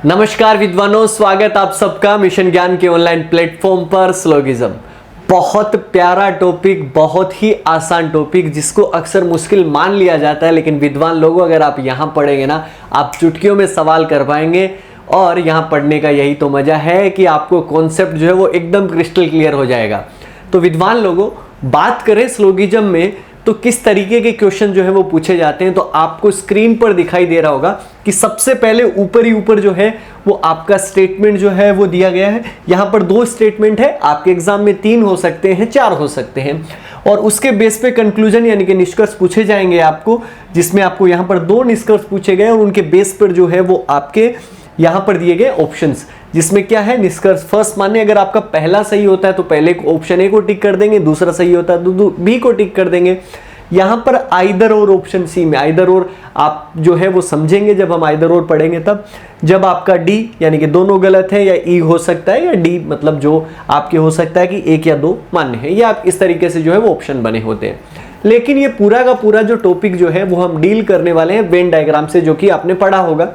नमस्कार विद्वानों, स्वागत आप सबका मिशन ज्ञान के ऑनलाइन प्लेटफॉर्म पर। स्लोगिज्म बहुत प्यारा टॉपिक, बहुत ही आसान टॉपिक जिसको अक्सर मुश्किल मान लिया जाता है, लेकिन विद्वान लोगों अगर आप यहाँ पढ़ेंगे ना, आप चुटकियों में सवाल कर पाएंगे। और यहाँ पढ़ने का यही तो मजा है कि आपको कॉन्सेप्ट जो है वो एकदम क्रिस्टल क्लियर हो जाएगा। तो विद्वान लोगों, बात करें स्लोगिज्म में तो किस तरीके के क्वेश्चन जो है वो पूछे जाते हैं, तो आपको स्क्रीन पर दिखाई दे रहा होगा कि सबसे पहले ऊपर ही ऊपर जो है वो आपका स्टेटमेंट जो है वो दिया गया है। यहाँ पर 2 स्टेटमेंट है, आपके एग्जाम में 3 हो सकते हैं, 4 हो सकते हैं, और उसके बेस पे कंक्लूजन यानी कि निष्कर्ष पूछे जाएंगे आपको, जिसमें आपको यहाँ पर 2 निष्कर्ष पूछे गए और उनके बेस पर जो है वो आपके यहाँ पर दिए गए ऑप्शंस, जिसमें क्या है निष्कर्ष। फर्स्ट माने अगर आपका पहला सही होता है तो पहले ऑप्शन ए को टिक कर देंगे, दूसरा सही होता है तो बी को टिक कर देंगे। यहाँ पर आइदर और ऑप्शन सी में आइदर और आप जो है वो समझेंगे जब हम आइदर और पढ़ेंगे तब। जब आपका डी यानी कि दोनों गलत है, या ई हो सकता है, या डी मतलब जो आपके हो सकता है कि 1 या 2 मान्य है, या आप इस तरीके से जो है वो ऑप्शन बने होते हैं। लेकिन ये पूरा का पूरा जो टॉपिक जो है वो हम डील करने वाले हैं वेन डायग्राम से, जो कि आपने पढ़ा होगा।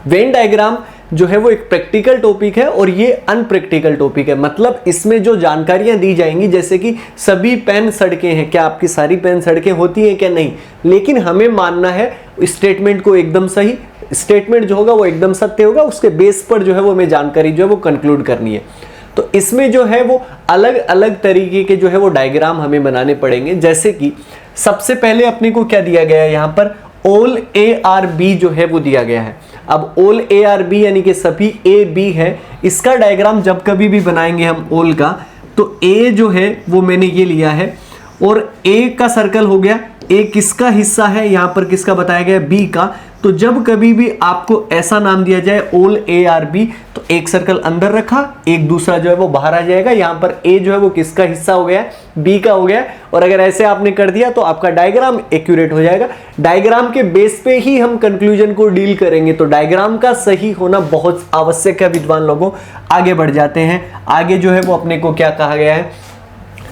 वेन डायग्राम जो है वो एक प्रैक्टिकल टॉपिक है और ये अनप्रैक्टिकल टॉपिक है। मतलब इसमें जो जानकारियां दी जाएंगी, जैसे कि सभी पेन सड़कें हैं, क्या आपकी सारी पेन सड़कें होती हैं क्या, नहीं, लेकिन हमें मानना है स्टेटमेंट को एकदम सही, स्टेटमेंट जो होगा वो एकदम सत्य होगा, उसके बेस पर जो है वो हमें जानकारी जो है वो कंक्लूड करनी है। तो इसमें जो है वो अलग अलग तरीके के जो है वो डायग्राम हमें बनाने पड़ेंगे। जैसे कि सबसे पहले अपने को क्या दिया गया है, यहाँ पर ऑल ए आर बी जो है वो दिया गया है। अब ऑल ए आर बी यानी कि सभी ए बी है, इसका डायग्राम जब कभी भी बनाएंगे हम ऑल का, तो ए जो है वो मैंने ये लिया है और ए का सर्कल हो गया। ए किसका हिस्सा है, यहाँ पर किसका बताया गया, बी का। तो जब कभी भी आपको ऐसा नाम दिया जाए ऑल ए आर बी, तो एक सर्कल अंदर रखा, एक दूसरा जो है वो बाहर आ जाएगा। यहाँ पर ए जो है वो किसका हिस्सा हो गया, बी का हो गया। और अगर ऐसे आपने कर दिया तो आपका डायग्राम एक्यूरेट हो जाएगा। डायग्राम के बेस पे ही हम कंक्लूजन को डील करेंगे, तो डायग्राम का सही होना बहुत आवश्यक है विद्वान लोगों। आगे बढ़ जाते हैं। आगे जो है वो अपने को क्या कहा गया है,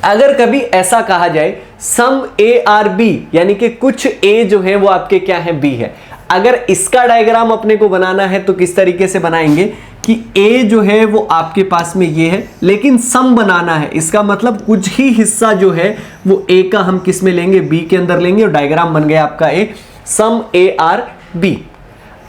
अगर कभी ऐसा कहा जाए सम ए आर बी यानी कि कुछ ए जो है वो आपके क्या है, बी है। अगर इसका डायग्राम अपने को बनाना है तो किस तरीके से बनाएंगे कि ए जो है वो आपके पास में ये है, लेकिन सम बनाना है, इसका मतलब कुछ ही हिस्सा जो है वो ए का हम किस में लेंगे, बी के अंदर लेंगे, और डायग्राम बन गया आपका ए सम ए आर बी।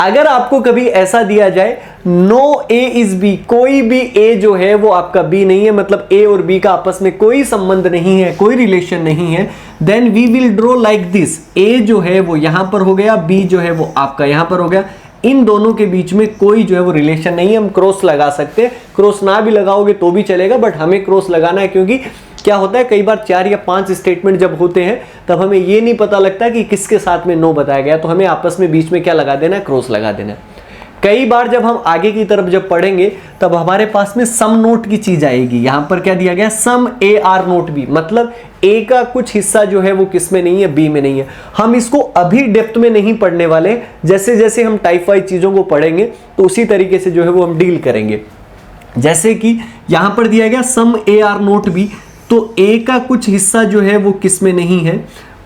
अगर आपको कभी ऐसा दिया जाए नो ए इज बी, कोई भी ए जो है वो आपका बी नहीं है, मतलब ए और बी का आपस में कोई संबंध नहीं है, कोई रिलेशन नहीं है, then we will draw like this. A जो है वो यहां पर हो गया, बी जो है वो आपका यहां पर हो गया। इन दोनों के बीच में कोई जो है वो रिलेशन नहीं है। हम क्रॉस लगा सकते हैं, क्रॉस ना भी लगाओगे तो भी चलेगा, बट हमें क्रॉस लगाना है, क्योंकि क्या होता है कई बार 4 या 5 स्टेटमेंट जब होते हैं तब हमें ये नहीं पता लगता कि किसके साथ में नो बताया गया, तो हमें आपस में बीच में क्या लगा देना है, क्रॉस लगा देना है। कई बार जब हम आगे की तरफ जब पढ़ेंगे तब हमारे पास में सम नोट की चीज आएगी। यहां पर क्या दिया गया, सम ए आर नोट बी, मतलब ए का कुछ हिस्सा जो है वो किस में नहीं है, बी में नहीं है। हम इसको अभी डेप्थ में नहीं पढ़ने वाले, जैसे जैसे हम टाइप वाइज चीजों को पढ़ेंगे तो उसी तरीके से जो है वो हम डील करेंगे। जैसे कि यहां पर दिया गया सम ए आर नोट बी, तो ए का कुछ हिस्सा जो है वो किस में नहीं है,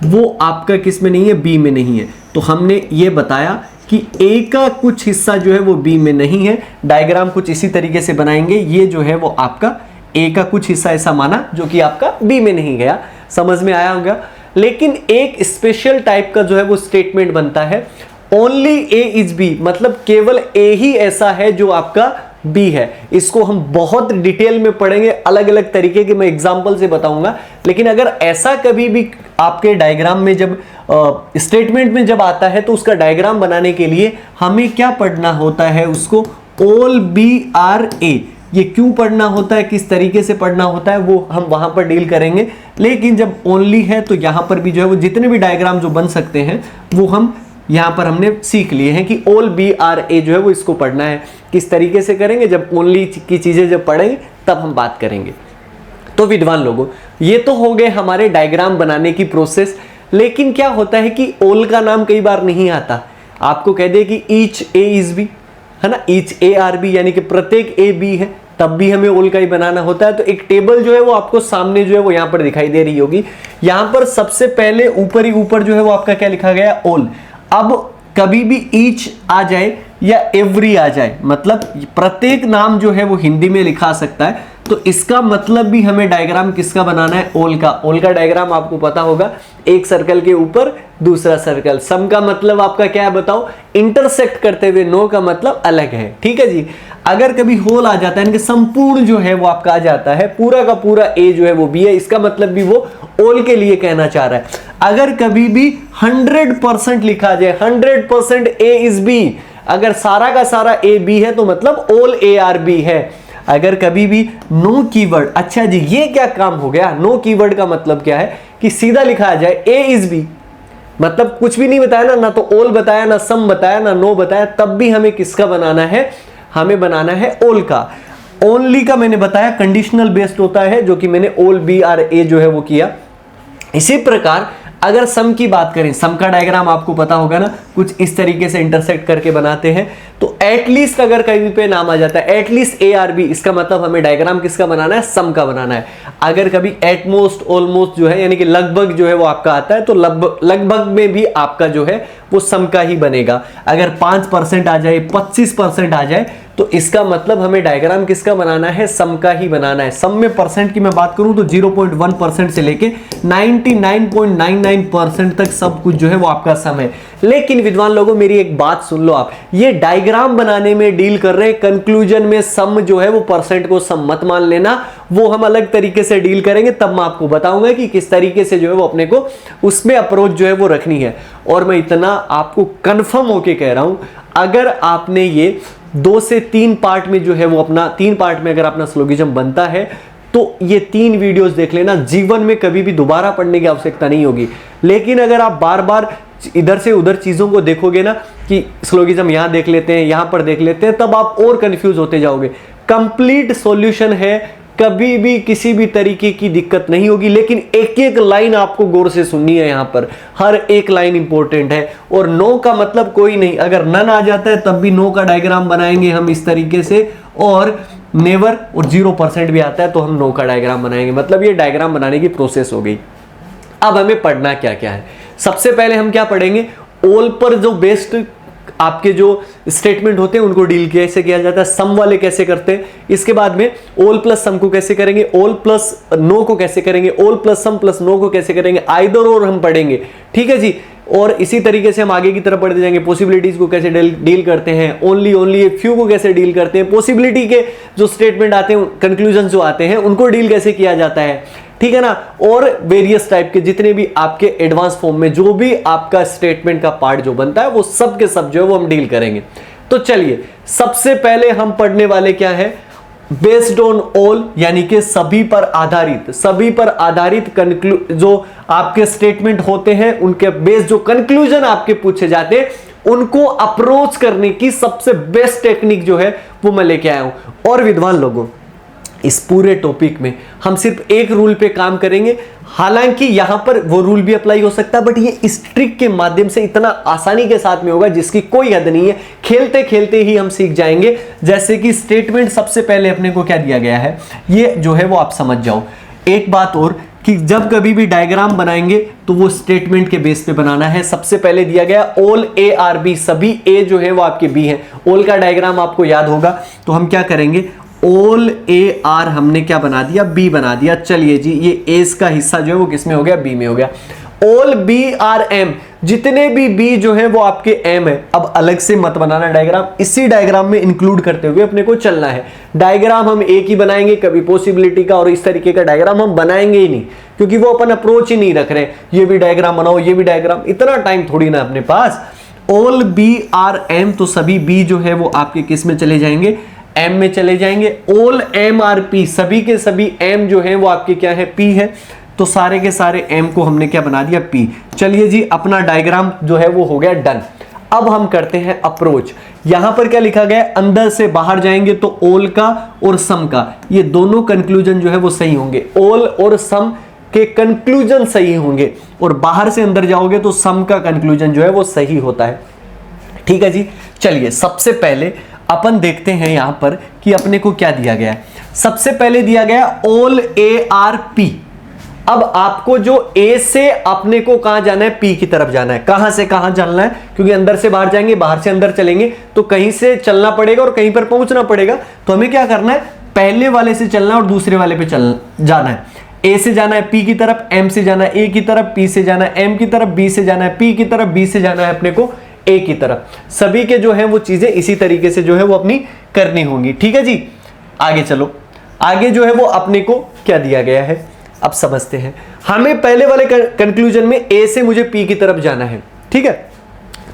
वो आपका किस में नहीं है, बी में नहीं है। तो हमने ये बताया कि ए का कुछ हिस्सा जो है वो बी में नहीं है। डायग्राम कुछ इसी तरीके से बनाएंगे। ये जो है वो आपका ए का कुछ हिस्सा ऐसा माना जो कि आपका बी में नहीं गया। समझ में आया होगा। लेकिन एक स्पेशल टाइप का जो है वो स्टेटमेंट बनता है, ओनली ए इज बी, मतलब केवल ए ही ऐसा है जो आपका बी है। इसको हम बहुत डिटेल में पढ़ेंगे, अलग अलग तरीके के मैं एग्जांपल से बताऊंगा। लेकिन अगर ऐसा कभी भी आपके डायग्राम में जब स्टेटमेंट में जब आता है तो उसका डायग्राम बनाने के लिए हमें क्या पढ़ना होता है, उसको ऑल बी आर ए। ये क्यों पढ़ना होता है, किस तरीके से पढ़ना होता है, वो हम वहां पर डील करेंगे। लेकिन जब ओनली है तो यहां पर भी जो है वो जितने भी डायग्राम जो बन सकते हैं वो हम यहां पर हमने सीख लिए हैं कि ऑल बी आर ए जो है वो इसको पढ़ना है। किस तरीके से करेंगे, जब ओनली की चीजें जब पढ़ेंगे तब हम बात करेंगे। तो विद्वान लोगों, ये तो हो गए हमारे डायग्राम बनाने की प्रोसेस। लेकिन क्या होता है कि ऑल का नाम कई बार नहीं आता। आपको कह दे कि ईच ए इज बी, है ना, ईच ए आर बी यानी कि प्रत्येक ए बी है, तब भी हमें ऑल का ही बनाना होता है। तो एक टेबल जो है वो आपको सामने जो है वो यहाँ पर दिखाई दे रही होगी। यहाँ पर सबसे पहले ऊपर ही ऊपर जो है वो आपका क्या लिखा गया, ऑल। अब कभी भी ईच आ जाए या एवरी आ जाए, मतलब प्रत्येक नाम जो है वो हिंदी में लिखा सकता है, तो इसका मतलब भी हमें डायग्राम किसका बनाना है, ओल का। ओल का डायग्राम आपको पता होगा, एक सर्कल के ऊपर दूसरा सर्कल। सम का मतलब आपका क्या है बताओ, इंटरसेक्ट करते हुए। नो का मतलब अलग है, ठीक है जी। अगर कभी होल आ जाता है, यानी कि संपूर्ण जो है वो आपका आ जाता है, पूरा का पूरा ए जो है वो बी है, इसका मतलब भी वो ओल के लिए कहना चाह रहा है। अगर कभी भी 100% लिखा जाए, 100% ए इज बी, अगर सारा का सारा ए बी है तो मतलब ओल ए आर बी है। अगर कभी भी नो कीवर्ड, अच्छा जी ये क्या काम हो गया, नो कीवर्ड का मतलब क्या है कि सीधा लिखा जाए ए इज बी, मतलब कुछ भी नहीं बताया ना तो ओल बताया, ना सम बताया, ना नो बताया, तब भी हमें किसका बनाना है, हमें बनाना है ओल का। ओनली का मैंने बताया कंडीशनल बेस्ड होता है, जो कि मैंने ओल बी आर ए जो है वो किया। इसी प्रकार अगर सम की बात करें, सम का डायग्राम आपको पता होगा ना, कुछ इस तरीके से इंटरसेक्ट करके बनाते हैं। तो एटलीस्ट अगर कहीं पे नाम आ जाता है, एटलीस्ट ए आर बी, इसका मतलब हमें डायग्राम किसका बनाना है, सम का बनाना है। अगर कभी एटमोस्ट, ऑलमोस्ट जो है यानी कि लगभग जो है वो आपका आता है, तो लगभग में भी आपका जो है वो सम का ही बनेगा। अगर 5% आ जाए, 25% आ जाए, तो इसका मतलब हमें डायग्राम किसका बनाना है, सम का ही बनाना है। सम में परसेंट की मैं बात करूं तो 0.1% से लेके 99.99% तक सब कुछ जो है वो आपका सम है। लेकिन विद्वान लोगों मेरी एक बात सुन लो आप, ये डायग्राम बनाने में डील कर रहे हैं, कंक्लूजन में सम जो है वो परसेंट को सम मत मान लेना, वो हम अलग तरीके से डील करेंगे, तब मैं आपको बताऊंगा कि किस तरीके से जो है वो अपने को उसमें अप्रोच जो है वो रखनी है। और मैं इतना आपको कंफर्म होके कह रहा हूं, अगर आपने ये 2 से 3 पार्ट में जो है वो अपना 3 पार्ट में अगर अपना स्लोगिज्म बनता है, तो ये 3 वीडियोस देख लेना, जीवन में कभी भी दोबारा पढ़ने की आवश्यकता नहीं होगी। लेकिन अगर आप बार बार इधर से उधर चीजों को देखोगे ना, कि स्लोगिज्म यहां देख लेते हैं, यहां पर देख लेते हैं, तब आप और कंफ्यूज होते जाओगे। कंप्लीट सॉल्यूशन है, कभी भी किसी भी तरीके की दिक्कत नहीं होगी। लेकिन एक एक लाइन आपको गौर से सुननी है, यहां पर हर एक लाइन इंपॉर्टेंट है। और नो का मतलब कोई नहीं, अगर नन आ जाता है तब भी नो का डायग्राम बनाएंगे हम इस तरीके से, और नेवर और 0% भी आता है तो हम नो का डायग्राम बनाएंगे। मतलब ये डायग्राम बनाने की प्रोसेस हो गई। अब हमें पढ़ना क्या क्या है, सबसे पहले हम क्या पढ़ेंगे, ओल पर जो बेस्ड आपके जो स्टेटमेंट होते हैं उनको डील कैसे किया जाता है, सम वाले कैसे करते हैं, इसके बाद में ओल प्लस सम को कैसे करेंगे, ओल प्लस नो को कैसे करेंगे, ओल प्लस सम प्लस नो को कैसे करेंगे, आइदर और हम पढ़ेंगे, ठीक है जी। और इसी तरीके से हम आगे की तरफ बढ़ते जाएंगे, पॉसिबिलिटीज को कैसे डील करते हैं, ओनली फ्यू को कैसे डील करते हैं, पॉसिबिलिटी के जो स्टेटमेंट आते हैं, कंक्लूजन जो आते हैं उनको डील कैसे किया जाता है, ठीक है ना। और वेरियस टाइप के जितने भी आपके एडवांस फॉर्म में जो भी आपका स्टेटमेंट का पार्ट जो बनता है, वो सब के सब जो है वो हम डील करेंगे। तो चलिए सबसे पहले हम पढ़ने वाले क्या है, बेस्ड ऑन ऑल, यानी कि सभी पर आधारित, सभी पर आधारित जो आपके स्टेटमेंट होते हैं उनके बेस्ड जो कंक्लूजन आपके पूछे जाते हैं, उनको अप्रोच करने की सबसे बेस्ट टेक्निक जो है वो मैं लेके आया हूं। और विद्वान लोगों, इस पूरे टॉपिक में हम सिर्फ एक रूल पे काम करेंगे। हालांकि यहां पर वो रूल भी अप्लाई हो सकता है, बट ये इस ट्रिक के माध्यम से इतना आसानी के साथ में होगा जिसकी कोई हद नहीं है, खेलते खेलते ही हम सीख जाएंगे। जैसे कि स्टेटमेंट सबसे पहले अपने को क्या दिया गया है, ये जो है वो आप समझ जाओ। एक बात और कि जब कभी भी डायग्राम बनाएंगे तो वो स्टेटमेंट के बेस पे बनाना है। सबसे पहले दिया गया ओल ए आर बी, सभी ए जो है वो आपके बी है। ओल का डायग्राम आपको याद होगा, तो हम क्या करेंगे, ओल ए आर हमने क्या बना दिया, बी बना दिया। चलिए जी, ये एस का हिस्सा जो है वो किस में हो गया, बी में हो गया। ओल बी आर एम, जितने भी बी जो है वो आपके एम है। अब अलग से मत बनाना डायग्राम, इसी डायग्राम में इंक्लूड करते हुए अपने को चलना है। डायग्राम हम एक ही बनाएंगे, कभी पॉसिबिलिटी का और इस तरीके का डायग्राम हम बनाएंगे ही नहीं, क्योंकि वो अपन अप्रोच ही नहीं रख रहे। ये भी डायग्राम बनाओ, ये भी डायग्राम, इतना टाइम थोड़ी ना अपने पास। ओल बी आर एम, तो सभी बी जो है वो आपके किस में चले जाएंगे, एम में चले जाएंगे। ओल एम आर पी, सभी के सभी एम जो है वो आपके क्या है, पी है। तो सारे के सारे एम को हमने क्या बना दिया, पी। चलिए जी, अपना डायग्राम जो है वो हो गया डन। अब हम करते हैं अप्रोच। यहां पर क्या लिखा गया, अंदर से बाहर जाएंगे तो ओल का और सम का, ये दोनों कंक्लूजन जो है वो सही होंगे। ओल और सम के कंक्लूजन सही होंगे, और बाहर से अंदर जाओगे तो सम का कंक्लूजन जो है वो सही होता है। ठीक है जी। चलिए सबसे पहले अपन देखते हैं यहां पर कि अपने को क्या दिया गया है। सबसे पहले दिया गया ओल ए आर पी। अब आपको जो ए से अपने को कहां जाना है, पी की तरफ जाना है। कहां से कहां चलना है, क्योंकि अंदर से बाहर जाएंगे, बाहर से अंदर चलेंगे, तो कहीं से चलना पड़ेगा और कहीं पर पहुंचना पड़ेगा। तो हमें क्या करना है, पहले वाले से चलना और दूसरे वाले पे जाना है। ए से जाना है पी की तरफ, एम से जाना है ए की तरफ, पी से जाना है एम की तरफ, बी से जाना है पी की तरफ, बी से जाना है अपने को ए की तरफ। सभी के जो है वो चीजें इसी तरीके से जो है वो अपनी करनी होंगी। ठीक है जी, आगे चलो। आगे जो है वो अपने को क्या दिया गया है, अब समझते हैं। हमें पहले वाले कंक्लूजन में ए से मुझे पी की तरफ जाना है। ठीक है,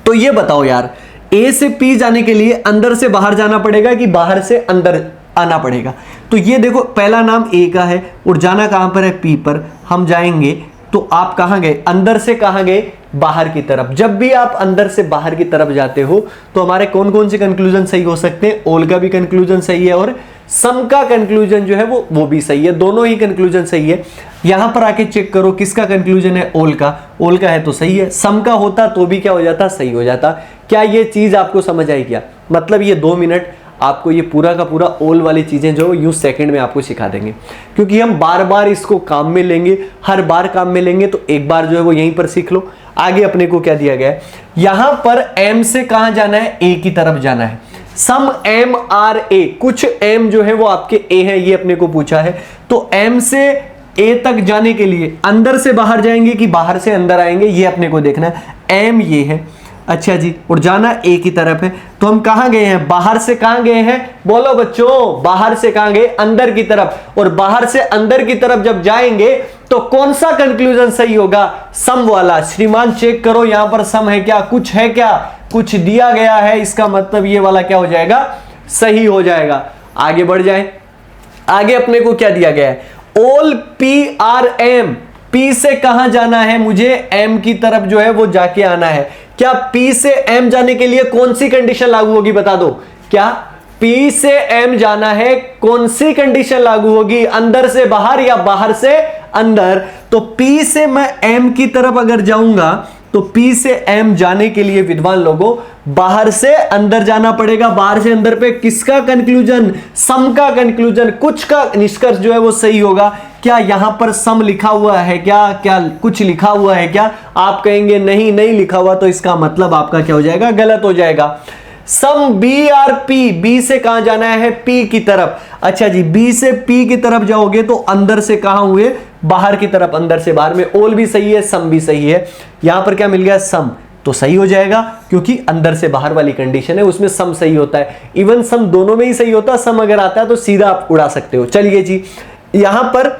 तो ये बताओ यार, ए से पी जाने के लिए अंदर से बाहर जाना पड़ेगा कि बाहर से अंदर आना पड़ेगा? तो ये देखो, पहला नाम ए का है और जाना कहां पर है, पी पर। हम जाएंगे तो आप कहां गए, अंदर से कहां गए, बाहर की तरफ। जब भी आप अंदर से बाहर की तरफ जाते हो तो हमारे कौन कौन से कंक्लूजन सही हो सकते हैं? ओल का भी कंक्लूजन सही है और सम का कंक्लूजन जो है वो भी सही है। दोनों ही कंक्लूजन सही है। यहां पर आके चेक करो किसका कंक्लूजन है, ओल का। ओल का है तो सही है, सम का होता तो भी क्या हो जाता, सही हो जाता। क्या ये चीज आपको समझ आई? क्या मतलब, ये 2 मिनट आपको ये पूरा का पूरा ओल वाली चीजें जो यूं सेकंड में आपको सिखा देंगे, क्योंकि हम बार बार इसको काम में लेंगे, हर बार काम में लेंगे, तो एक बार जो है वो यहीं पर सीख लो। आगे अपने को क्या दिया गया है, यहां पर एम से कहां जाना है, ए की तरफ जाना है। सम एम आर ए, कुछ एम जो है वो आपके ए है, ये अपने को पूछा है। तो एम से ए तक जाने के लिए अंदर से बाहर जाएंगे कि बाहर से अंदर आएंगे, ये अपने को देखना है। एम ये है, अच्छा जी, और जाना ए की तरफ है। तो हम कहां गए हैं, बाहर से कहां गए हैं, बोलो बच्चों, बाहर से कहां गए, अंदर की तरफ। और बाहर से अंदर की तरफ जब जाएंगे तो कौन सा कंक्लूजन सही होगा, सम वाला। श्रीमान चेक करो यहां पर सम है क्या, कुछ है क्या, कुछ दिया गया है, इसका मतलब ये वाला क्या हो जाएगा, सही हो जाएगा। आगे बढ़ जाए, आगे अपने को क्या दिया गया है, all P are M. P से कहां जाना है, मुझे एम की तरफ जो है वो जाके आना है। क्या पी से एम जाने के लिए कौन सी कंडीशन लागू होगी, बता दो। क्या पी से एम जाना है, कौन सी कंडीशन लागू होगी, अंदर से बाहर या बाहर से अंदर? तो पी से मैं एम की तरफ अगर जाऊंगा तो पी से एम जाने के लिए विद्वान लोगों बाहर से अंदर जाना पड़ेगा। बाहर से अंदर पे किसका कंक्लूजन, सम का कंक्लूजन, कुछ का निष्कर्ष जो है वो सही होगा। क्या यहां पर सम लिखा हुआ है क्या, क्या कुछ लिखा हुआ है क्या? आप कहेंगे नहीं, नहीं लिखा हुआ, तो इसका मतलब आपका क्या हो जाएगा, गलत हो जाएगा। Some B are P, B से कहां जाना है, पी की तरफ। अच्छा जी, बी से पी की तरफ जाओगे तो अंदर से कहां हुए, बाहर की तरफ, अंदर से बाहर में। ओल भी सही है, सम भी सही है। यहां पर क्या मिल गया, सम, तो सही हो जाएगा, क्योंकि अंदर से बाहर वाली कंडीशन है, उसमें सम सही होता है। इवन सम दोनों में ही सही होता है, सम अगर आता है तो सीधा आप उड़ा सकते हो। चलिए जी, यहां पर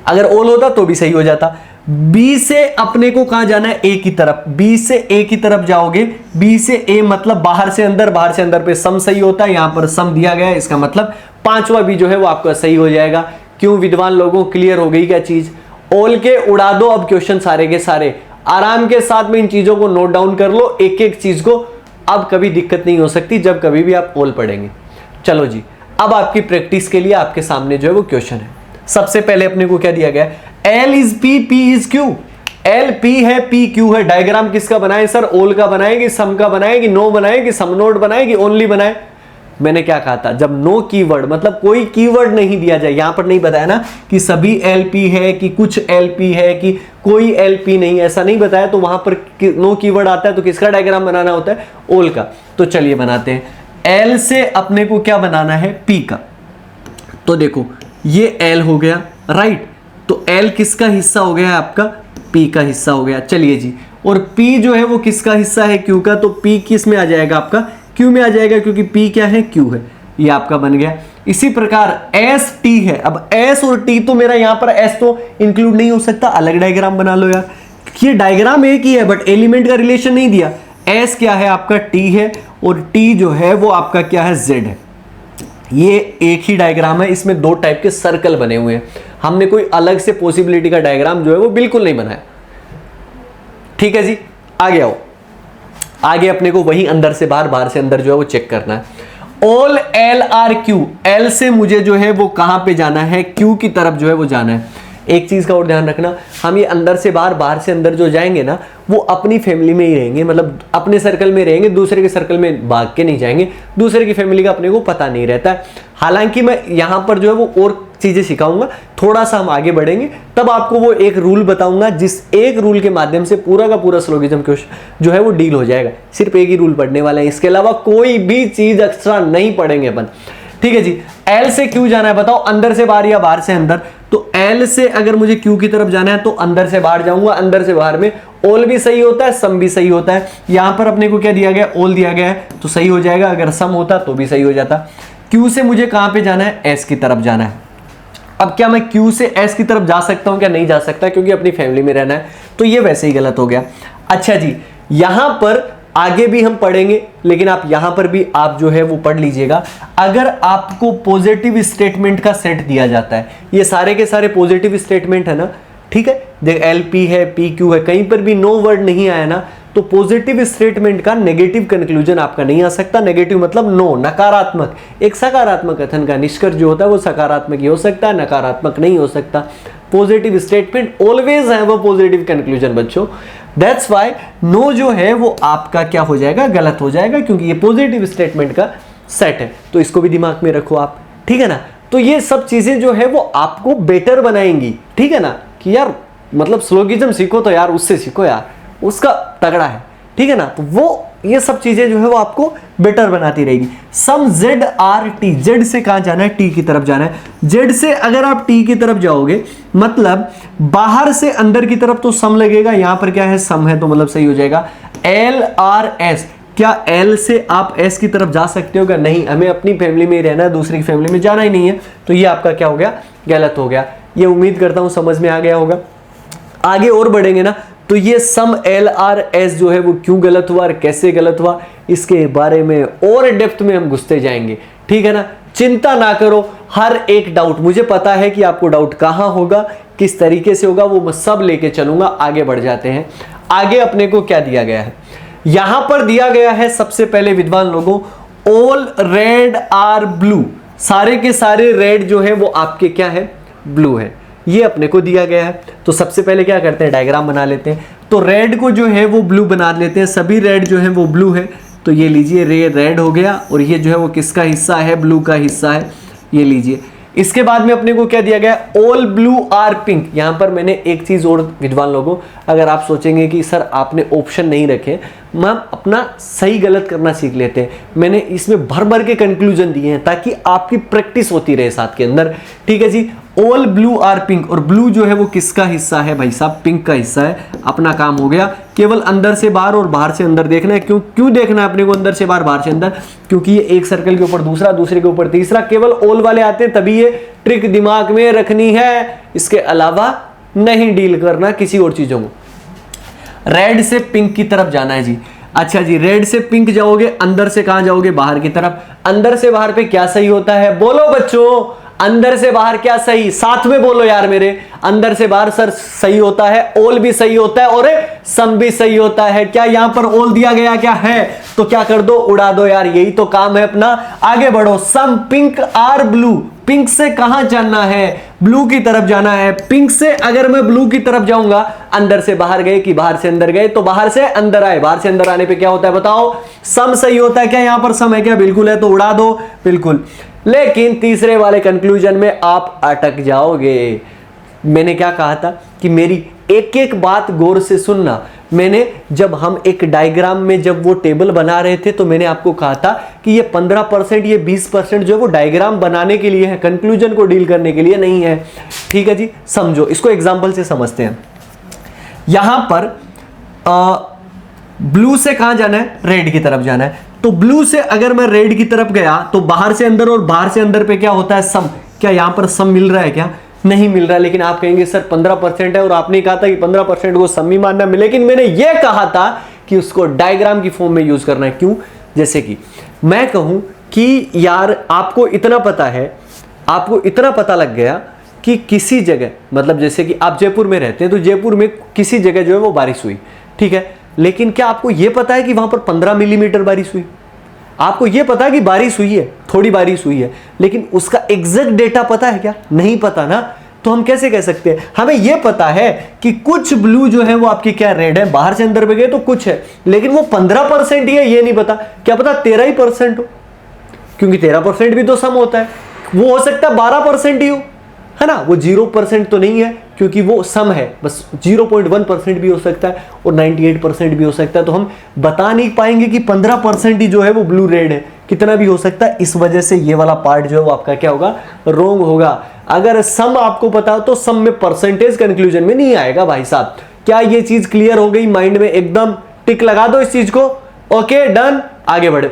अगर ओल होता तो भी सही हो जाता। बी से अपने को कहां जाना है, ए की तरफ। बी से ए की तरफ जाओगे, बी से ए मतलब बाहर से अंदर, बाहर से अंदर पे सम सही होता है। यहां पर सम दिया गया है, इसका मतलब पांचवा भी जो है वो आपका सही हो जाएगा। क्यों विद्वान लोगों, क्लियर हो गई क्या चीज? ओल के उड़ा दो अब क्वेश्चन सारे के सारे, आराम के साथ में इन चीजों को नोट डाउन कर लो, एक एक चीज को। अब कभी दिक्कत नहीं हो सकती जब कभी भी आप ओल पढ़ेंगे। चलो जी, अब आपकी प्रैक्टिस के लिए आपके सामने जो है वो क्वेश्चन है। सबसे पहले अपने को क्या दिया गया है, L is P, P is Q। L P है, P Q है। डायग्राम किसका बनाए सर, ओल का बनाए कि सम का बनाए कि नो बनाए कि सम नोट बनाए कि ओनली बनाए? मैंने क्या कहा था, जब नो कीवर्ड मतलब कोई कीवर्ड नहीं दिया जाए, यहां पर नहीं बताया ना कि सभी LP है कि कुछ LP है कि कोई LP नहीं, ऐसा नहीं बताया, तो वहां पर नो कीवर्ड आता है तो किसका डायग्राम बनाना होता है, ओल का। तो चलिए बनाते हैं। L से अपने को क्या बनाना है, P का। तो देखो ये L हो गया, राइट, तो L किसका हिस्सा हो गया है, आपका P का हिस्सा हो गया। चलिए जी, और P जो है वो किसका हिस्सा है, Q का। तो P किस में आ जाएगा, आपका Q में आ जाएगा, क्योंकि P क्या है, Q है। ये आपका बन गया। इसी प्रकार S T है। अब S और T, तो मेरा यहां पर S तो इंक्लूड नहीं हो सकता, अलग डायग्राम बना लो यार। ये डायग्राम एक ही है बट एलिमेंट का रिलेशन नहीं दिया। S क्या है आपका, T है, और T जो है वो आपका क्या है, Z है। ये एक ही डायग्राम है, इसमें 2 टाइप के सर्कल बने हुए हैं। हमने कोई अलग से पॉसिबिलिटी का डायग्राम जो है वो बिल्कुल नहीं बनाया। ठीक है जी, आगे आओ। आगे अपने को वही अंदर से बाहर, बाहर से अंदर जो है वो चेक करना है। All L R Q, L से मुझे जो है वो कहां पे जाना है, Q की तरफ जो है वो जाना है। एक चीज का और ध्यान रखना, हम ये अंदर से बाहर, बाहर से अंदर जो जाएंगे ना, वो अपनी फैमिली में ही रहेंगे, मतलब अपने सर्कल में रहेंगे, दूसरे के सर्कल में भाग के नहीं जाएंगे। दूसरे की फैमिली का अपने को पता नहीं रहता है। हालांकि मैं यहां पर जो है वो और चीजें सिखाऊंगा, थोड़ा सा हम आगे बढ़ेंगे, तब आपको वो एक रूल बताऊंगा, जिस एक रूल के माध्यम से पूरा का पूरा स्लोगिज्म जो है वो डील हो जाएगा। सिर्फ एक ही रूल पढ़ने वाला है, इसके अलावा कोई भी चीज एक्स्ट्रा नहीं पढ़ेंगे अपन। ठीक है जी। एल से क्यू जाना है, बताओ अंदर से बाहर या बाहर से अंदर? तो एल से अगर मुझे क्यू की तरफ जाना है तो अंदर से बाहर जाऊंगा। अंदर से बाहर में ऑल भी सही होता है, सम भी सही होता है। यहां पर अपने को क्या दिया गया, ऑल दिया गया है तो सही हो जाएगा, अगर सम होता तो भी सही हो जाता। क्यू से मुझे कहां पे जाना है, एस की तरफ जाना है। अब क्या मैं क्यू से एस की तरफ जा सकता हूं क्या? नहीं जा सकता, क्योंकि अपनी फैमिली में रहना है, तो ये वैसे ही गलत हो गया। अच्छा जी, यहां पर आगे भी हम पढ़ेंगे, लेकिन आप यहां पर भी आप जो है वो पढ़ लीजिएगा। अगर आपको पॉजिटिव स्टेटमेंट का सेट दिया जाता है, ये सारे के सारे पॉजिटिव स्टेटमेंट है ना, ठीक है, देख एल पी है, पी क्यू है, कहीं पर भी नो वर्ड नहीं आया ना, तो पॉजिटिव स्टेटमेंट का नेगेटिव कंक्लूजन आपका नहीं आ सकता। नेगेटिव मतलब नो, नकारात्मक। एक सकारात्मक कथन का निष्कर्ष जो होता है वो सकारात्मक ही हो सकता है, नकारात्मक नहीं हो सकता। पॉजिटिव स्टेटमेंट ऑलवेज है वो पॉजिटिव कंक्लूजन बच्चों। दैट्स व्हाई नो जो है वो आपका क्या हो जाएगा, गलत हो जाएगा, क्योंकि ये पॉजिटिव स्टेटमेंट का सेट है। तो इसको भी दिमाग में रखो आप, ठीक है ना। तो ये सब चीजें जो है वो आपको बेटर बनाएंगी, ठीक है ना, कि यार मतलब स्लोगिज्म सीखो तो यार उससे सीखो यार, उसका तगड़ा है, ठीक है ना। तो वो ये सब चीजें जो है वो आपको बेटर बनाती रहेगी। सम जेड आर टी, जेड से कहां जाना है, टी की तरफ जाना है। जेड से अगर आप टी की तरफ जाओगे मतलब बाहर से अंदर की तरफ तो सम लगेगा, यहां पर क्या है, सम है, तो मतलब सही हो जाएगा। एल आर एस, क्या एल से आप एस की तरफ जा सकते हो क्या? नहीं, हमें अपनी फैमिली में ही रहना है, दूसरी की फैमिली में जाना ही नहीं है, तो ये आपका क्या हो गया, गलत हो गया। ये उम्मीद करता हूं समझ में आ गया होगा। आगे और बढ़ेंगे ना, तो ये सम एल आर एस जो है वो क्यों गलत हुआ और कैसे गलत हुआ, इसके बारे में और डेप्थ में हम घुसते जाएंगे, ठीक है ना। चिंता ना करो, हर एक डाउट, मुझे पता है कि आपको डाउट कहां होगा, किस तरीके से होगा, वो मैं सब लेके चलूंगा। आगे बढ़ जाते हैं। आगे अपने को क्या दिया गया है, यहां पर दिया गया है सबसे पहले विद्वान लोगों, ऑल रेड आर ब्लू, सारे के सारे रेड जो है वो आपके क्या है, ब्लू है, ये अपने को दिया गया है। तो सबसे पहले क्या करते हैं, डायग्राम बना लेते हैं। तो रेड को जो है वो ब्लू बना लेते हैं, सभी रेड जो है वो ब्लू है, तो ये लीजिए रेड हो गया, और ये जो है वो किसका हिस्सा है, ब्लू का हिस्सा है, ये लीजिए। इसके बाद में अपने को क्या दिया गया, ऑल ब्लू आर पिंक। यहां पर मैंने एक चीज और विद्वान लोगों, अगर आप सोचेंगे कि सर आपने ऑप्शन नहीं रखे, मैम अपना सही गलत करना सीख लेते हैं, मैंने इसमें भर भर के कंक्लूजन दिए हैं ताकि आपकी प्रैक्टिस होती रहे साथ के अंदर, ठीक है जी। ऑल ब्लू आर पिंक, और ब्लू जो है वो किसका हिस्सा है भाई साहब, पिंक का हिस्सा है। अपना काम हो गया, केवल अंदर से बाहर और बाहर से अंदर देखना है। क्यों देखना है अपने को अंदर से बाहर से अंदर, क्योंकि ये एक सर्कल के ऊपर दूसरा, दूसरे के ऊपर तीसरा, केवल ऑल वाले आते हैं तभी ये ट्रिक दिमाग में रखनी है, इसके अलावा नहीं डील करना किसी और चीजों को। रेड से पिंक की तरफ जाना है जी। अच्छा जी, रेड से पिंक जाओगे, अंदर से कहां जाओगे, बाहर की तरफ। अंदर से बाहर पे क्या सही होता है, बोलो बच्चों, अंदर से बाहर क्या सही, साथ में बोलो यार मेरे। अंदर से बाहर सर सही होता है, ऑल भी सही होता है और सम भी सही होता है। क्या यहां पर ऑल दिया गया क्या है, तो क्या कर दो, उड़ा दो यार, यही तो काम है अपना। आगे बढ़ो, सम पिंक आर ब्लू, पिंक से कहां जाना है, ब्लू की तरफ जाना है। पिंक से अगर मैं ब्लू की तरफ जाऊंगा, अंदर से बाहर गए कि बाहर से अंदर गए, तो बाहर से अंदर आए, बाहर से अंदर आने पे क्या होता है बताओ, सम सही होता है। क्या यहां पर सम है क्या, बिल्कुल है, तो उड़ा दो, बिल्कुल। लेकिन तीसरे वाले कंक्लूजन में आप अटक जाओगे। मैंने क्या कहा था कि मेरी एक एक बात गौर से सुनना। मैंने जब हम एक डायग्राम में जब वो टेबल बना रहे थे, तो मैंने आपको कहा था कि ये 15%, ये 20% जो है वो डायग्राम बनाने के लिए है, कंक्लूजन को डील करने के लिए नहीं है, ठीक है जी। समझो, इसको एग्जांपल से समझते हैं। यहां पर ब्लू से कहां जाना है, रेड की तरफ जाना है। तो ब्लू से अगर मैं रेड की तरफ गया, तो बाहर से अंदर और बाहर से अंदर पे क्या होता है, सम। क्या यहां पर सम मिल रहा है क्या, नहीं मिल रहा है। लेकिन आप कहेंगे सर 15% है, और आपने कहा था कि 15% को सम ही मानना है, लेकिन मैंने यह कहा था कि उसको डायग्राम की फॉर्म में यूज करना है। क्यों, जैसे कि मैं कहूं कि यार आपको इतना पता है, आपको इतना पता लग गया कि किसी जगह, मतलब जैसे कि आप जयपुर में रहते हैं, तो जयपुर में किसी जगह जो है वो बारिश हुई, ठीक है। लेकिन क्या आपको यह पता है कि वहां पर 15 मिलीमीटर बारिश हुई? आपको यह पता है कि बारिश हुई है, थोड़ी बारिश हुई है, लेकिन उसका एग्जैक्ट डेटा पता है क्या, नहीं पता ना। तो हम कैसे कह सकते हैं, हमें यह पता है कि कुछ ब्लू जो है वो आपकी क्या रेड है, बाहर से अंदर में गए तो कुछ है, लेकिन वो 15% ही है ये नहीं पता। क्या पता 13% हो, क्योंकि 13% भी तो सम होता है। वो हो सकता है 12% ही हो, है ना, वो 0% तो नहीं है क्योंकि वो सम है, बस 0.1% भी हो सकता है और 98% भी हो सकता है। तो हम बता नहीं पाएंगे कि 15% ही जो है वो ब्लू रेड है, कितना भी हो सकता है। इस वजह से ये वाला पार्ट जो है वो आपका क्या होगा, रॉन्ग होगा। अगर सम आपको पता हो तो सम में परसेंटेज कंक्लूजन में नहीं आएगा भाई साहब। क्या ये चीज क्लियर हो गई माइंड में? एकदम टिक लगा दो इस चीज को। ओके डन, आगे बढ़े।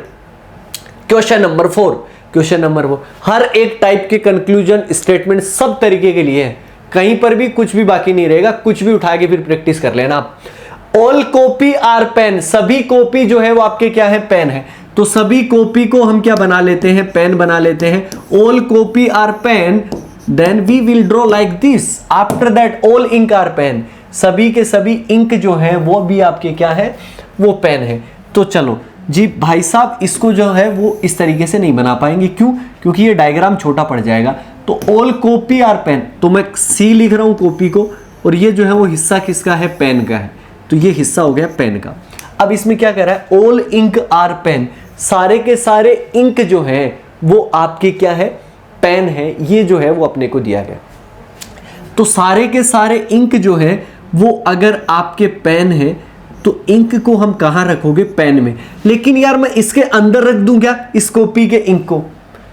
क्वेश्चन नंबर 4, क्वेश्चन नंबर 4, हर एक टाइप के कंक्लूजन स्टेटमेंट सब तरीके के लिए है, कहीं पर भी कुछ भी बाकी नहीं रहेगा, कुछ भी उठा के फिर प्रैक्टिस कर लेना आप। ऑल कॉपी आर पेन, सभी कॉपी जो है वो आपके क्या है, पेन है। तो सभी कॉपी को हम क्या बना लेते हैं, पेन बना लेते हैं। All copy are pen, then we will draw like this. After that all ink are pen, सभी के सभी इंक जो है वो भी आपके क्या है, वो पेन है। तो चलो जी भाई साहब, इसको जो है वो इस तरीके से नहीं बना पाएंगे, क्यों? क्योंकि ये डायग्राम छोटा पड़ जाएगा। तो ऑल कॉपी आर पेन, तो मैं सी लिख रहा हूं कॉपी को, और ये जो है वो हिस्सा किसका है, पेन का है। तो ये हिस्सा हो गया पेन का। अब इसमें क्या कह रहा है, ऑल इंक आर पेन, सारे के सारे इंक जो है वो आपके क्या है, पेन है। ये जो है वो अपने को दिया गया। तो सारे के सारे इंक जो है वो अगर आपके पेन है तो इंक को हम कहां रखोगे, पेन में। लेकिन यार मैं इसके अंदर रख दूं क्या, इस कॉपी के इंक को?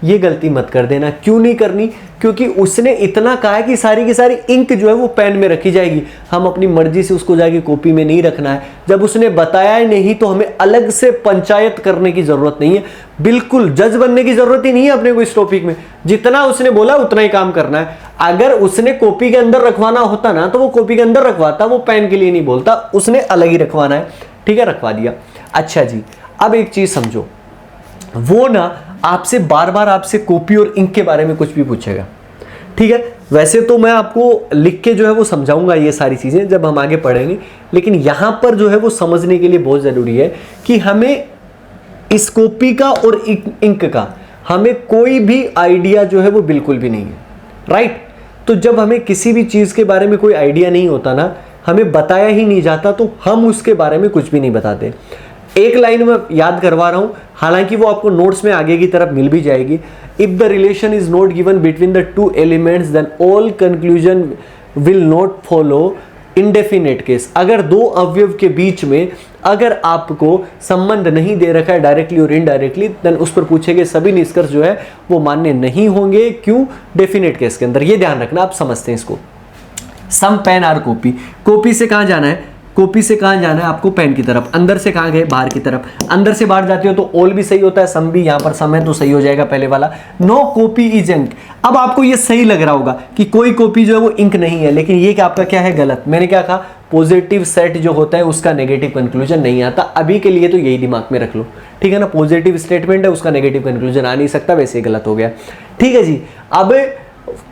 ये गलती मत कर देना। क्यों नहीं करनी? क्योंकि उसने इतना कहा है कि सारी की सारी इंक जो है वो पेन में रखी जाएगी। हम अपनी मर्जी से उसको जाके कॉपी में नहीं रखना है। जब उसने बताया ही नहीं तो हमें अलग से पंचायत करने की जरूरत नहीं है, बिल्कुल जज बनने की जरूरत ही नहीं है अपने को इस टॉपिक में। जितना उसने बोला उतना ही काम करना है। अगर उसने कॉपी के अंदर रखवाना होता ना तो वो कॉपी के अंदर रखवाता, वो पेन के लिए नहीं बोलता, उसने अलग ही रखवाना है। ठीक है, रखवा दिया। अच्छा जी, अब एक चीज समझो, वो ना आपसे बार बार आपसे कॉपी और इंक के बारे में कुछ भी पूछेगा। ठीक है, वैसे तो मैं आपको लिख के जो है वो समझाऊंगा ये सारी चीजें जब हम आगे पढ़ेंगे, लेकिन यहां पर जो है वो समझने के लिए बहुत जरूरी है कि हमें इस कॉपी का और इंक का हमें कोई भी आइडिया जो है वो बिल्कुल भी नहीं है। राइट? तो जब हमें किसी भी चीज के बारे में कोई आइडिया नहीं होता ना, हमें बताया ही नहीं जाता, तो हम उसके बारे में कुछ भी नहीं बताते। एक लाइन में याद करवा रहा हूं, हालांकि वो आपको नोट्स में आगे की तरफ मिल भी जाएगी। If the relation is not given between the two elements then all conclusion will not follow indefinite case. अगर दो अवयव के बीच में अगर आपको संबंध नहीं दे रखा है डायरेक्टली और इनडायरेक्टली, देन उस पर पूछे गए सभी निष्कर्ष जो है वो मान्य नहीं होंगे। क्यों? डेफिनेट केस के अंदर। ये ध्यान रखना, आप समझते हैं इसको। Some pen are copy, copy से कहां जाना है, कॉपी से कहां जाना है आपको, पेन की तरफ। अंदर से कहां गए, बाहर की तरफ। अंदर से बाहर जाते हो तो ऑल भी सही होता है, सम भी। यहां पर सम है तो सही हो जाएगा पहले वाला। No copy is ink. अब आपको ये सही लग रहा होगा कि कोई कॉपी जो है वो इंक नहीं है, लेकिन ये क्या आपका क्या है, गलत। मैंने क्या कहा, पॉजिटिव सेट जो होता है उसका नेगेटिव कंक्लूजन नहीं आता। अभी के लिए तो यही दिमाग में रख लो, ठीक है ना। पॉजिटिव स्टेटमेंट है, उसका नेगेटिव कंक्लूजन आ नहीं सकता, वैसे गलत हो गया। ठीक है जी। अब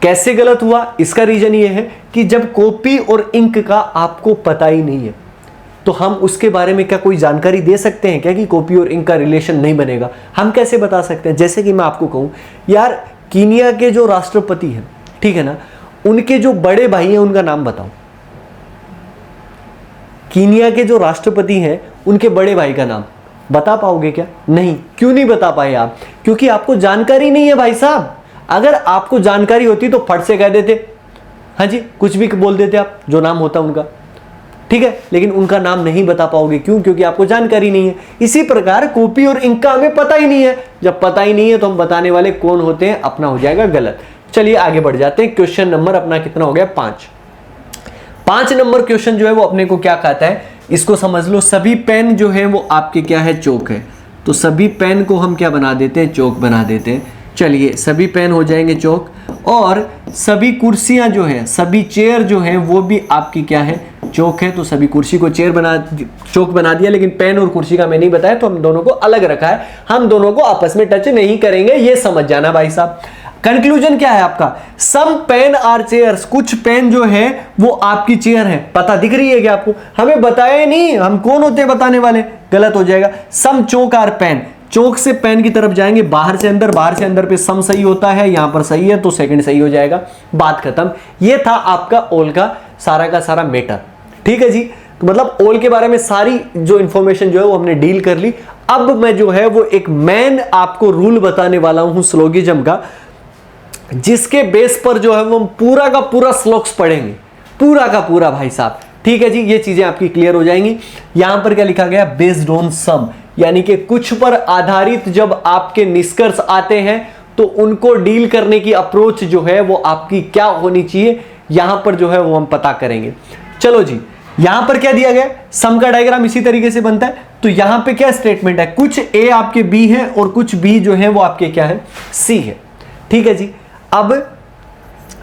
कैसे गलत हुआ, इसका रीजन ये है कि जब कॉपी और इंक का आपको पता ही नहीं है तो हम उसके बारे में क्या कोई जानकारी दे सकते हैं क्या कि कॉपी और इंक का रिलेशन नहीं बनेगा? हम कैसे बता सकते हैं? जैसे कि मैं आपको कहूं यार, कीनिया के जो राष्ट्रपति हैं, ठीक है ना, उनके जो बड़े भाई हैं उनका नाम बताओ। कीनिया के जो राष्ट्रपति हैं उनके बड़े भाई का नाम बता पाओगे क्या? नहीं। क्यों नहीं बता पाए आप? क्योंकि आपको जानकारी नहीं है भाई साहब। अगर आपको जानकारी होती तो फट से कह देते, हाँ जी, कुछ भी बोल देते आप जो नाम होता उनका। ठीक है, लेकिन उनका नाम नहीं बता पाओगे। क्यों? क्योंकि आपको जानकारी नहीं है। इसी प्रकार कॉपी और इंक का हमें पता ही नहीं है। जब पता ही नहीं है तो हम बताने वाले कौन होते हैं, अपना हो जाएगा गलत। चलिए आगे बढ़ जाते हैं। क्वेश्चन नंबर अपना कितना हो गया, 5 नंबर क्वेश्चन जो है वो अपने को क्या कहता है, इसको समझ लो। सभी पेन जो है वो आपके क्या है, चौक है। तो सभी पेन को हम क्या बना देते हैं, चौक बना देते हैं। चलिए, सभी पेन हो जाएंगे चौक, और सभी कुर्सियां जो है, सभी चेयर जो है वो भी आपकी क्या है, चौक है। तो सभी कुर्सी को चौक बना दिया, लेकिन पेन और कुर्सी का मैं नहीं बताया, तो हम दोनों को अलग रखा है। हम दोनों को आपस में टच नहीं करेंगे, ये समझ जाना भाई साहब। कंक्लूजन क्या है आपका, सम पेन आर चेयर्स। कुछ पेन जो है वो आपकी चेयर है। पता दिख रही है क्या आपको? हमें बताया नहीं, हम कौन होते हैं बताने वाले? गलत हो जाएगा। सम चौक आर पेन, चौक से पेन की तरफ जाएंगे, बाहर से अंदर, बाहर से अंदर पे सम सही होता है, यहां पर सही है तो सेकंड सही हो जाएगा, बात खत्म। ये था आपका ऑल का सारा मैटर। ठीक है जी। तो मतलब ऑल के बारे में सारी जो इंफॉर्मेशन जो है वो हमने डील कर ली। अब मैं जो है वो एक मेन आपको रूल बताने वाला हूं स्लोगिज्म का, जिसके बेस पर जो है वो हम पूरा का पूरा श्लोक्स पढ़ेंगे, पूरा का पूरा भाई साहब। ठीक है जी, ये चीजें आपकी क्लियर हो जाएंगी। यहां पर क्या लिखा गया, बेस्ड ऑन सम, यानी कि कुछ पर आधारित जब आपके निष्कर्ष आते हैं तो उनको डील करने की अप्रोच जो है वो आपकी क्या होनी चाहिए, यहां पर जो है वो हम पता करेंगे। चलो जी, यहां पर क्या दिया गया, सम का डायग्राम इसी तरीके से बनता है। तो यहां पे क्या स्टेटमेंट है, कुछ ए आपके बी है और कुछ बी जो है वो आपके क्या है, सी है। ठीक है जी, अब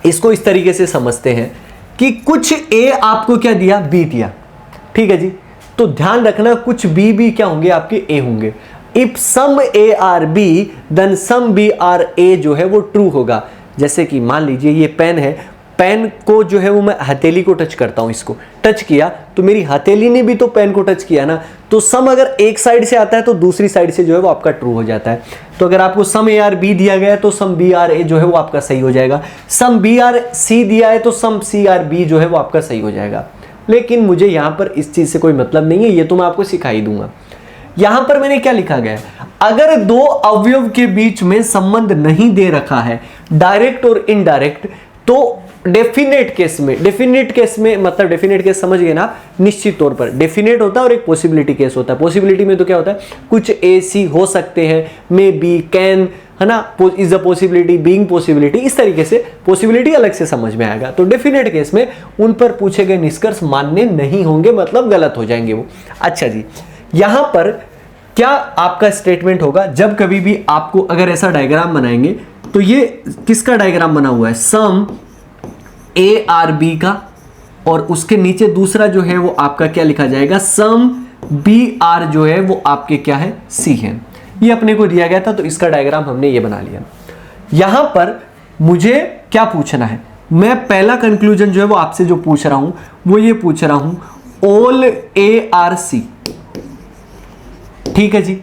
इसको इस तरीके से समझते हैं कि कुछ ए आपको क्या दिया, बी दिया। ठीक है जी, तो ध्यान रखना कुछ बी भी क्या होंगे, आपके ए होंगे। If some A are B then some B are A जो है वो ट्रू होगा। जैसे कि मान लीजिए ये पेन है, पेन को जो है वो मैं हथेली को टच करता हूं, इसको टच किया तो मेरी हथेली ने भी तो पेन को टच किया ना, तो सम अगर एक साइड से आता है तो दूसरी साइड से जो है वो आपका ट्रू हो जाता है। तो अगर आपको सम ए आर बी दिया गया है तो सम बी आर ए जो है वो आपका सही हो जाएगा। सम बी आर सी दिया है तो सम सी आर बी जो है वो आपका सही हो जाएगा। लेकिन मुझे यहां पर इस चीज से कोई मतलब नहीं है, ये तो मैं आपको सिखा ही दूंगा। यहां पर मैंने क्या लिखा गया है, अगर दो अवयव के बीच में संबंध नहीं दे रखा है, डायरेक्ट और इनडायरेक्ट, तो डेफिनेट केस में मतलब डेफिनेट केस समझ गए ना, निश्चित तौर पर डेफिनेट होता है और एक पॉसिबिलिटी केस होता है। पॉसिबिलिटी में तो क्या होता है, कुछ ए सी हो सकते हैं, मे बी, कैन, है ना, is a possibility, being possibility, इस तरीके से पॉसिबिलिटी अलग से समझ में आएगा। तो डेफिनेट केस में उन पर पूछे गए निष्कर्ष मान्य नहीं होंगे, मतलब गलत हो जाएंगे वो। अच्छा जी, यहां पर क्या आपका स्टेटमेंट होगा, जब कभी भी आपको अगर ऐसा डायग्राम बनाएंगे तो ये किसका डायग्राम बना हुआ है, सम ए आर बी का, और उसके नीचे दूसरा जो है वो आपका क्या लिखा जाएगा, सम बी आर जो है वो आपके क्या है, सी है। ये अपने को दिया गया था तो इसका डायग्राम हमने ये बना लिया। यहां पर मुझे क्या पूछना है, मैं पहला कंक्लूजन जो है वो आपसे जो पूछ रहा हूं वो ये पूछ रहा हूं, ऑल ए आर सी। ठीक है जी,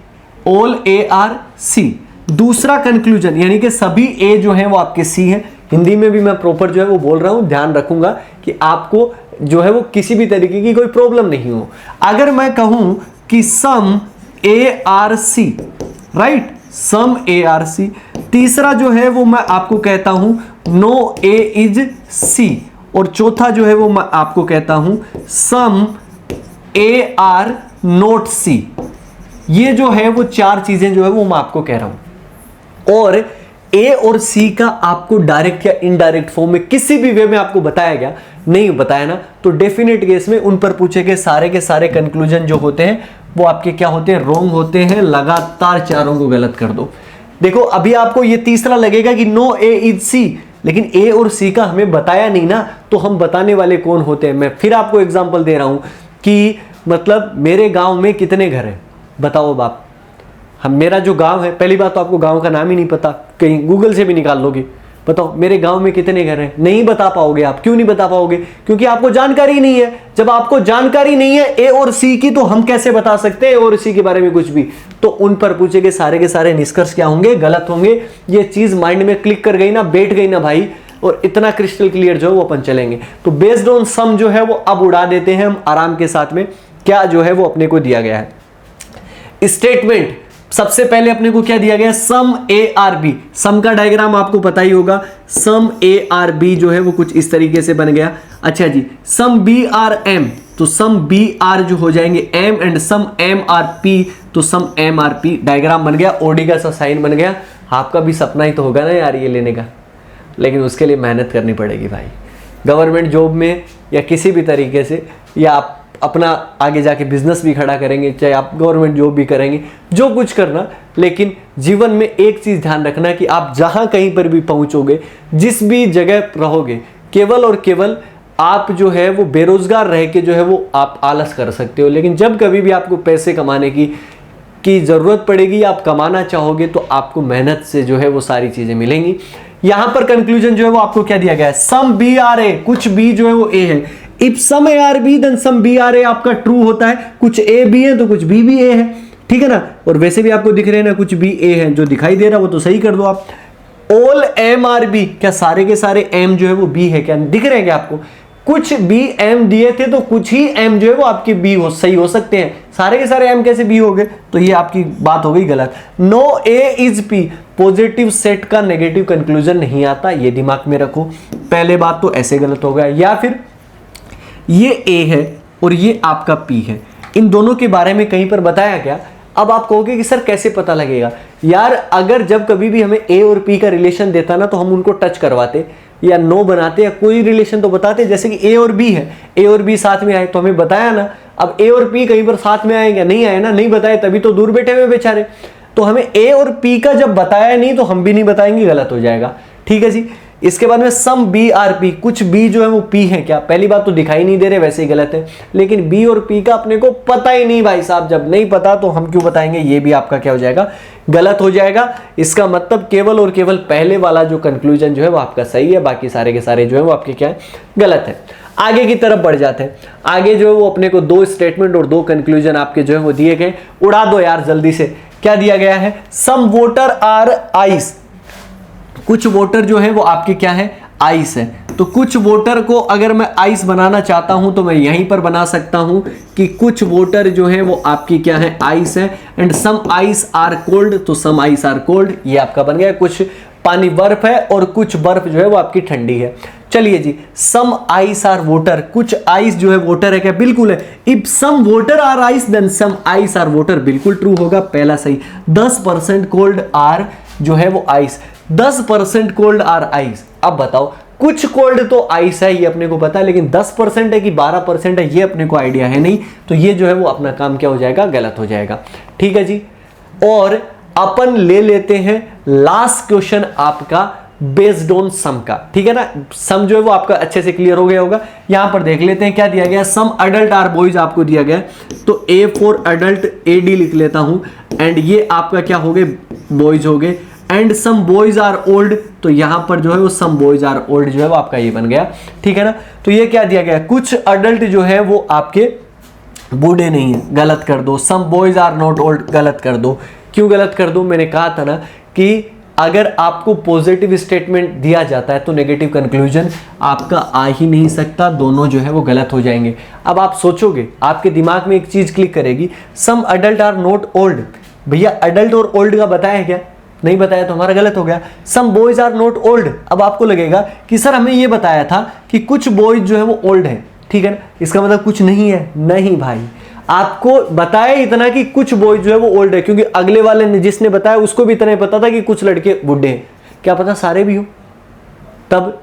ऑल ए आर सी। दूसरा कंक्लूजन यानी कि सभी ए जो है वो आपके सी है। हिंदी में भी मैं प्रॉपर जो है वो बोल रहा हूं, ध्यान रखूंगा कि आपको जो है वो किसी भी तरीके की कोई प्रॉब्लम नहीं हो। अगर मैं कहूं कि some A are C, right, some A are C. तीसरा जो है वो मैं आपको कहता हूं नो ए इज सी, और चौथा जो है वो मैं आपको कहता हूं सम ए आर नोट सी। ये जो है वो चार चीजें जो है वो मैं आपको कह रहा हूं, और ए और सी का आपको डायरेक्ट या इनडायरेक्ट फॉर्म में किसी भी वे में आपको बताया गया, नहीं बताया ना, तो डेफिनेट केस में उन पर पूछे गए सारे के सारे कंक्लूजन जो होते हैं वो आपके क्या होते हैं, रॉन्ग होते हैं। लगातार चारों को गलत कर दो। देखो अभी आपको ये तीसरा लगेगा कि नो ए इज सी, लेकिन ए और सी का हमें बताया नहीं ना, तो हम बताने वाले कौन होते हैं। मैं फिर आपको एग्जांपल दे रहा हूं कि मतलब मेरे गांव में कितने घर हैं, बताओ बाप। हम, मेरा जो गांव है, पहली बात तो आपको गांव का नाम ही नहीं पता, कहीं गूगल से भी निकाल लोगे, बताओ मेरे गांव में कितने घर हैं, नहीं बता पाओगे आप। क्यों नहीं बता पाओगे, क्योंकि आपको जानकारी नहीं है। जब आपको जानकारी नहीं है ए और सी की, तो हम कैसे बता सकते हैं ए और सी के बारे में कुछ भी। तो उन पर पूछे गए सारे के सारे निष्कर्ष क्या होंगे, गलत होंगे। ये चीज माइंड में क्लिक कर गई ना, बैठ गई ना भाई, और इतना क्रिस्टल क्लियर जो है वो अपन चलेंगे। तो बेस्ड ऑन सम जो है वो अब उड़ा देते हैं हम आराम के साथ में। क्या जो है वो अपने को दिया गया है स्टेटमेंट, सबसे पहले अपने को क्या दिया गया, सम ए आर बी। सम का डायग्राम आपको पता ही होगा, सम ए आर बी जो है वो कुछ इस तरीके से बन गया। अच्छा जी, सम बी आर एम, तो सम बी आर जो हो जाएंगे M, and some M are P, तो some M are P. Diagram बन गया, ओडी का सा साइन बन गया। आपका भी सपना ही तो होगा ना यार ये लेने का, लेकिन उसके लिए मेहनत करनी पड़ेगी भाई। गवर्नमेंट जॉब में या किसी भी तरीके से, या आप अपना आगे जाके बिजनेस भी खड़ा करेंगे, चाहे आप गवर्नमेंट जॉब भी करेंगे, जो कुछ करना, लेकिन जीवन में एक चीज ध्यान रखना कि आप जहां कहीं पर भी पहुंचोगे, जिस भी जगह रहोगे, केवल और केवल आप जो है वो बेरोजगार रह के जो है वो आप आलस कर सकते हो। लेकिन जब कभी भी आपको पैसे कमाने की जरूरत पड़ेगी, आप कमाना चाहोगे, तो आपको मेहनत से जो है वो सारी चीजें मिलेंगी। यहां पर कंक्लूजन जो है वो आपको क्या दिया गया है, सम बी आर ए, कुछ बी जो है वो ए है। If some A are B then some B are A आपका ट्रू होता है। कुछ ए बी है तो कुछ बी भी ए है, ठीक है ना। और वैसे भी आपको दिख रहे हैं ना, कुछ बी ए है, जो दिखाई दे रहा है वो तो सही कर दो आप। ऑल एम आर बी, क्या सारे के सारे एम जो है वो बी है, क्या दिख रहे हैं क्या आपको। कुछ बी एम दिए थे तो कुछ ही एम जो है वो आपके बी हो सही हो सकते हैं, सारे के सारे एम कैसे बी हो गए, तो ये आपकी बात हो गई गलत। No A is P, positive set का नेगेटिव कंक्लूजन नहीं आता, ये दिमाग में रखो। पहले बात तो ऐसे गलत हो गया। या फिर ये ए है और ये आपका पी है, इन दोनों के बारे में कहीं पर बताया गया। अब आप कहोगे कि सर कैसे पता लगेगा? यार अगर जब कभी भी हमें ए और पी का रिलेशन देता ना तो हम उनको टच करवाते या नो बनाते या कोई रिलेशन तो बताते। जैसे कि ए और बी है, ए और बी साथ में आए तो हमें बताया ना। अब ए और पी कहीं पर साथ में आएंगे, नहीं आए ना, नहीं बताए तभी तो दूर बैठे हुए बेचारे। तो हमें ए और पी का जब बताया नहीं तो हम भी नहीं बताएंगे, गलत हो जाएगा। ठीक है जी। इसके बाद में सम बी आर पी, कुछ बी जो है वो पी है क्या? पहली बात तो दिखाई नहीं दे रहे, वैसे ही गलत है। लेकिन बी और पी का अपने को पता ही नहीं भाई साहब, जब नहीं पता तो हम क्यों बताएंगे? ये भी आपका क्या हो जाएगा? गलत हो जाएगा। इसका मतलब केवल और केवल पहले वाला जो कंक्लूजन जो है वो आपका सही है, बाकी सारे के सारे जो है वो आपके क्या है? गलत है। आगे की तरफ बढ़ जाते हैं। आगे जो है वो अपने को 2 स्टेटमेंट और 2 कंक्लूजन आपके जो है वो दिए गए। उड़ा दो यार जल्दी से। क्या दिया गया है? सम वोटर आर आइस, कुछ वोटर जो है वो आपके क्या है? आइस है। तो कुछ वोटर को अगर मैं आइस बनाना चाहता हूं तो मैं यहीं पर बना सकता हूं कि कुछ वोटर जो है वो आपकी क्या है? आइस है। And some ice are cold, तो सम आइस आर कोल्ड ये आपका बन गया। कुछ पानी बर्फ है और कुछ बर्फ जो है वो आपकी ठंडी है। चलिए जी, सम आइस आर वोटर, कुछ आइस जो है वोटर है क्या? बिल्कुल है। If some water are ice then some ice are water, बिल्कुल ट्रू होगा, पहला सही। 10% कोल्ड आर जो है वो आइस, 10% कोल्ड आर आइस। अब बताओ, कुछ कोल्ड तो आइस है ये अपने को पता है, लेकिन 10% है कि 12% है ये अपने को आइडिया है नहीं। तो ये जो है वो अपना काम क्या हो जाएगा? गलत हो जाएगा। ठीक है जी। और अपन ले लेते हैं लास्ट क्वेश्चन आपका बेस्ड ऑन सम का। ठीक है ना, सम जो है वो आपका अच्छे से क्लियर हो गया होगा। यहां पर देख लेते हैं क्या दिया गया। सम अडल्ट आर बॉयज आपको दिया गया, तो A for adult A D लिख लेता हूं। एंड ये आपका क्या हो गए? बॉयज हो गए। And some boys are old, तो यहां पर जो है वो सम बॉयज आर ओल्ड जो है वो आपका ये बन गया। ठीक है ना। तो ये क्या दिया गया? कुछ अडल्ट जो है वो आपके बूढ़े नहीं है, गलत कर दो। Some boys are not old, गलत कर दो। क्यों गलत कर दो? मैंने कहा था ना कि अगर आपको पॉजिटिव स्टेटमेंट दिया जाता है तो नेगेटिव कंक्लूजन आपका आ ही नहीं सकता, दोनों जो है वो गलत हो जाएंगे। अब आप सोचोगे, आपके दिमाग में एक चीज क्लिक करेगी, सम अडल्ट आर नॉट ओल्ड। भैया अडल्ट और ओल्ड का बताया क्या? नहीं बताया, तो हमारा गलत हो गया। Some boys are not old. अब आपको लगेगा कि सर हमें ये बताया था कि कुछ बॉयज जो है वो ओल्ड है, ठीक है ना, इसका मतलब कुछ नहीं है। नहीं भाई, आपको बताया इतना कि कुछ बॉयज जो है वो ओल्ड है, क्योंकि अगले वाले ने जिसने बताया उसको भी इतना ही पता था कि कुछ लड़के बूढ़े हैं। क्या पता सारे भी हो? तब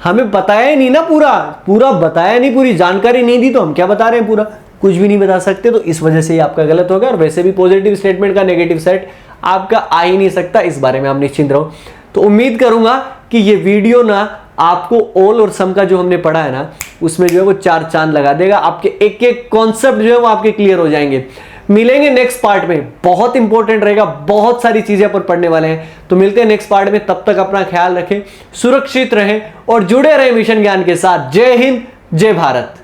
हमें बताया ही नहीं ना, पूरा बताया नहीं, पूरी जानकारी नहीं दी, तो हम क्या बता रहे हैं? पूरा कुछ भी नहीं बता सकते। तो इस वजह से आपका गलत हो गया। और वैसे भी पॉजिटिव स्टेटमेंट का नेगेटिव सेट आपका आ ही नहीं सकता, इस बारे में आप निश्चिंत रहो। तो उम्मीद करूंगा कि ये वीडियो ना आपको ऑल और सम का जो हमने पढ़ा है ना उसमें जो है वो 4 चांद लगा देगा। आपके एक एक कॉन्सेप्ट जो है वो आपके क्लियर हो जाएंगे। मिलेंगे नेक्स्ट पार्ट में, बहुत इंपॉर्टेंट रहेगा, बहुत सारी चीजें अपन पढ़ने वाले हैं। तो मिलते हैं नेक्स्ट पार्ट में, तब तक अपना ख्याल रखें, सुरक्षित रहें और जुड़े रहें मिशन ज्ञान के साथ। जय हिंद, जय भारत।